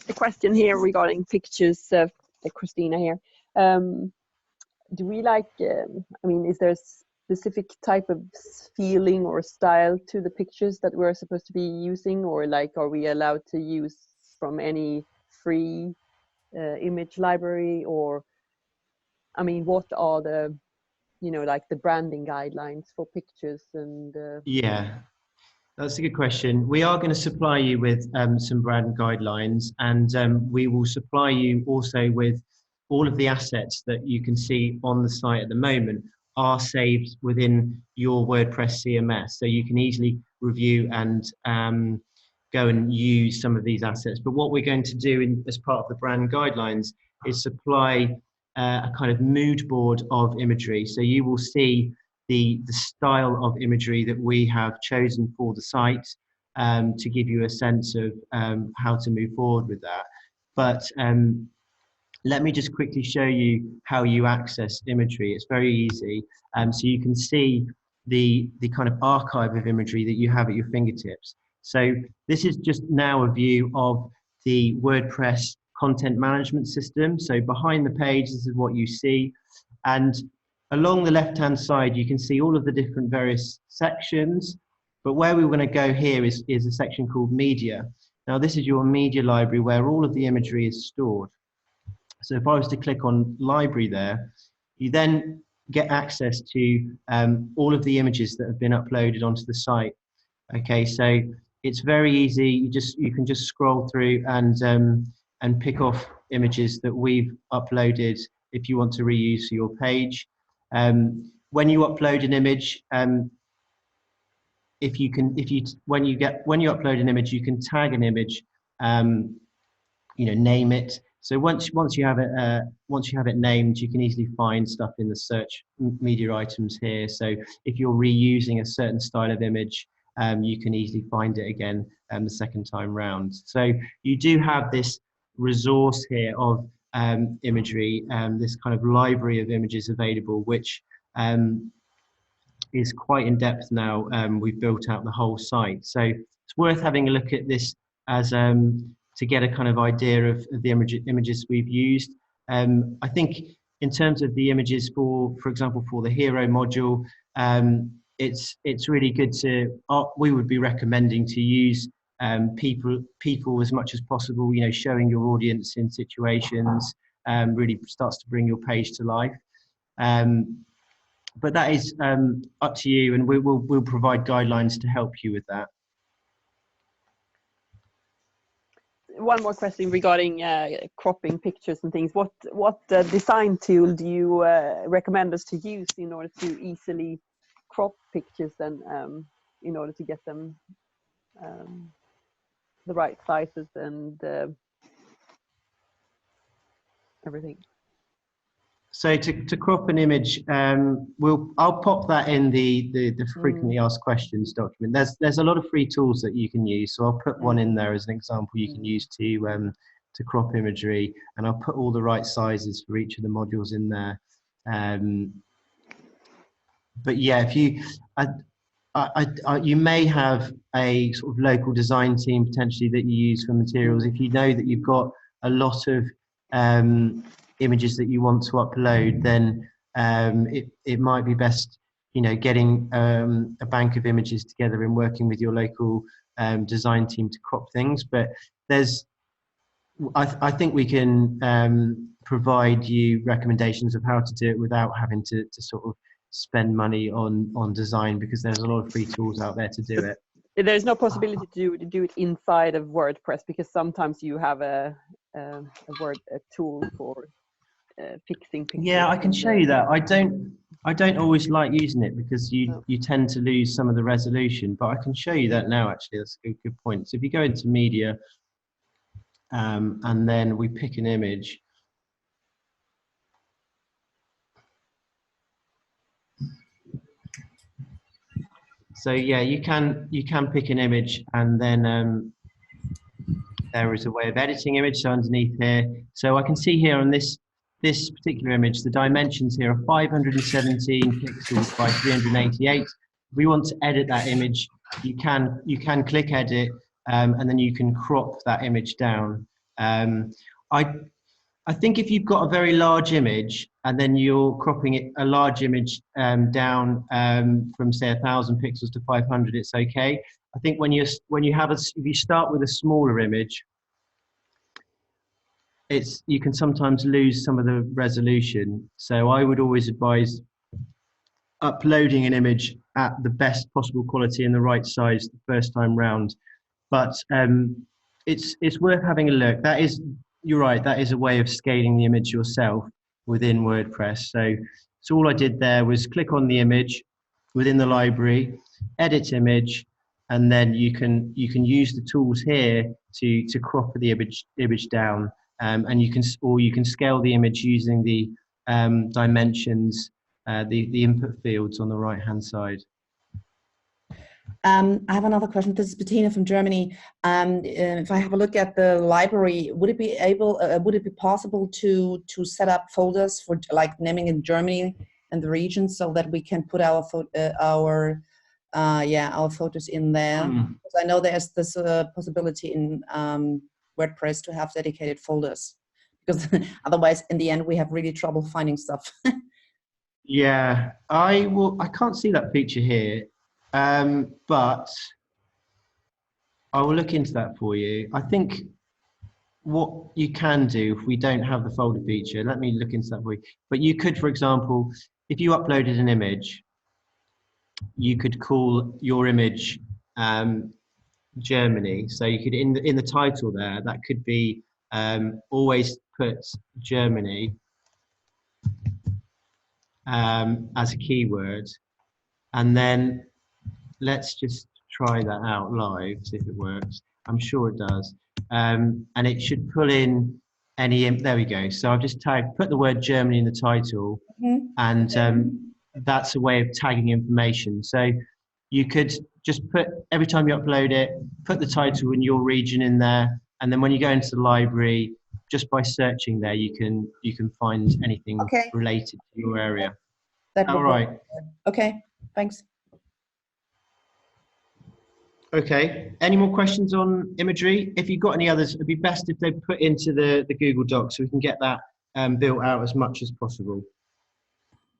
a question here regarding pictures. Christina here. Do we like? I mean, is there a specific type of feeling or style to the pictures that we're supposed to be using, or like, are we allowed to use from any free image library? Or, I mean, what are the, you know, like the branding guidelines for pictures and? Yeah. That's a good question. We are going to supply you with some brand guidelines, and we will supply you also with all of the assets that you can see on the site at the moment are saved within your WordPress CMS. So you can easily review and go and use some of these assets. But what we're going to do as part of the brand guidelines is supply a kind of mood board of imagery. So you will see the style of imagery that we have chosen for the site to give you a sense of how to move forward with that. But let me just quickly show you how you access imagery. It's very easy. So you can see the kind of archive of imagery that you have at your fingertips. So this is just now a view of the WordPress content management system. So behind the page, this is what you see. And along the left-hand side, you can see all of the different various sections, but where we want to go here is a section called Media. Now, this is your media library where all of the imagery is stored. So if I was to click on Library there, you then get access to all of the images that have been uploaded onto the site. Okay, so it's very easy. You can just scroll through and pick off images that we've uploaded if you want to reuse your page. When you upload an image, when you upload an image, you can tag an image, you know, name it. So once you have it named, you can easily find stuff in the search media items here. So if you're reusing a certain style of image, you can easily find it again the second time round. So you do have this resource here of imagery, this kind of library of images available, which is quite in depth now. We've built out the whole site, so it's worth having a look at this as to get a kind of idea of the images we've used. I think in terms of the images for example, for the hero module, it's really good to. We would be recommending to use people as much as possible, you know, showing your audience in situations really starts to bring your page to life. But that is up to you, and we'll provide guidelines to help you with that. One more question regarding cropping pictures and things. What design tool do you recommend us to use in order to easily crop pictures and in order to get them the right sizes and everything? So to crop an image, I'll pop that in the frequently asked questions document. There's a lot of free tools that you can use. So I'll put one in there as an example you can use to crop imagery, and I'll put all the right sizes for each of the modules in there. But yeah, if you may have a sort of local design team potentially that you use for materials. If you know that you've got a lot of images that you want to upload, then it might be best, you know, getting a bank of images together and working with your local design team to crop things. But I think we can provide you recommendations of how to do it without having to sort of spend money on design, because there's a lot of free tools out there to do it. There's no possibility to do it inside of WordPress, because sometimes you have a tool for fixing pictures. Yeah, I can show you that. I don't always like using it because you tend to lose some of the resolution, but I can show you that now. Actually, that's a good point. So if you go into media, and then we pick an image. So yeah, you can pick an image, and then there is a way of editing image. So underneath here, so I can see here on this particular image, the dimensions here are 517 pixels by 388. If we want to edit that image, you can click edit, and then you can crop that image down. I I think if you've got a very large image and then you're cropping it, a large image down from say 1,000 pixels to 500, it's okay. I think when you have if you start with a smaller image, you can sometimes lose some of the resolution. So I would always advise uploading an image at the best possible quality and the right size the first time round. But it's worth having a look. You're right, that is a way of scaling the image yourself within WordPress. So all I did there was click on the image within the library, edit image, and then you can use the tools here to crop the image down, and you can scale the image using the dimensions, the input fields on the right hand side. I have another question. This is Bettina from Germany. If I have a look at the library, would it be possible to set up folders for like naming in Germany and the region so that we can put our photos in there? Because I know there's this possibility in WordPress to have dedicated folders, because otherwise in the end we have really trouble finding stuff. Yeah, I can't see that feature here. But I will look into that for you. I think what you can do if we don't have the folder feature, let me look into that for you. But you could, for example, if you uploaded an image, you could call your image Germany. So you could, in the title there, that could be always put Germany as a keyword, and then let's just try that out live, see if it works. I'm sure it does. And it should pull in there we go. So I've just put the word Germany in the title, and that's a way of tagging information. So you could just every time you upload it, put the title in your region in there, and then when you go into the library, just by searching there, you can find anything related to your area. All right. Okay, thanks. Okay, any more questions on imagery? If you've got any others, it'd be best if they put into the Google Docs so we can get that built out as much as possible.